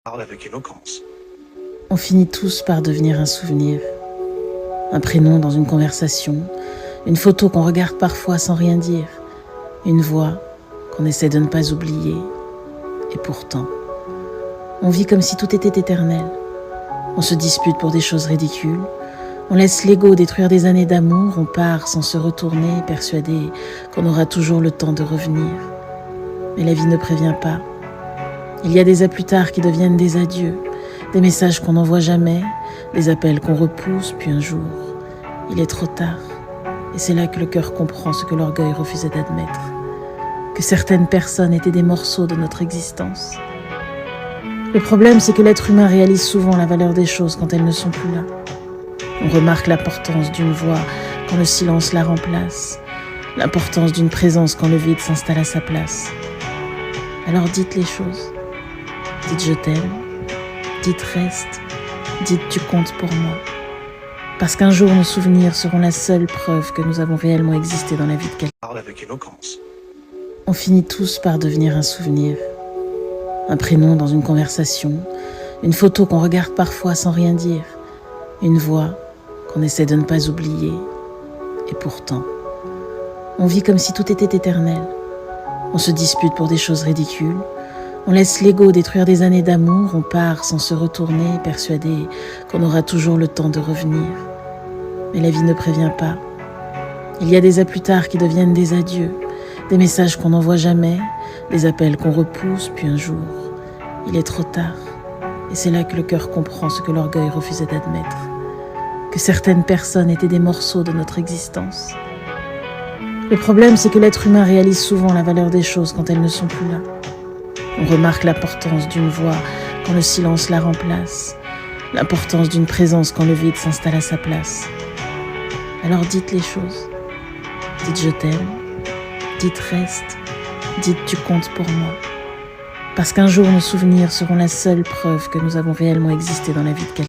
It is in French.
Parle avec éloquence. On finit tous par devenir un souvenir, un prénom dans une conversation, une photo qu'on regarde parfois sans rien dire, une voix qu'on essaie de ne pas oublier. Et pourtant, on vit comme si tout était éternel. On se dispute pour des choses ridicules, on laisse l'ego détruire des années d'amour, on part sans se retourner, persuadé qu'on aura toujours le temps de revenir. Mais la vie ne prévient pas. Il y a des à plus tard qui deviennent des adieux, des messages qu'on n'envoie jamais, des appels qu'on repousse, puis un jour, il est trop tard. Et c'est là que le cœur comprend ce que l'orgueil refusait d'admettre, que certaines personnes étaient des morceaux de notre existence. Le problème, c'est que l'être humain réalise souvent la valeur des choses quand elles ne sont plus là. On remarque l'importance d'une voix quand le silence la remplace, l'importance d'une présence quand le vide s'installe à sa place. Alors dites les choses. Dites je t'aime, dites reste, dites tu comptes pour moi. Parce qu'un jour nos souvenirs seront la seule preuve que nous avons réellement existé dans la vie de quelqu'un. Parle avec éloquence. On finit tous par devenir un souvenir, un prénom dans une conversation, une photo qu'on regarde parfois sans rien dire, une voix qu'on essaie de ne pas oublier. Et pourtant, on vit comme si tout était éternel. On se dispute pour des choses ridicules, on laisse l'ego détruire des années d'amour, on part sans se retourner, persuadé qu'on aura toujours le temps de revenir. Mais la vie ne prévient pas. Il y a des à plus tard qui deviennent des adieux, des messages qu'on n'envoie jamais, des appels qu'on repousse, puis un jour, il est trop tard. Et c'est là que le cœur comprend ce que l'orgueil refusait d'admettre, que certaines personnes étaient des morceaux de notre existence. Le problème, c'est que l'être humain réalise souvent la valeur des choses quand elles ne sont plus là. On remarque l'importance d'une voix quand le silence la remplace, l'importance d'une présence quand le vide s'installe à sa place. Alors dites les choses. Dites je t'aime, dites reste, dites tu comptes pour moi. Parce qu'un jour nos souvenirs seront la seule preuve que nous avons réellement existé dans la vie de quelqu'un.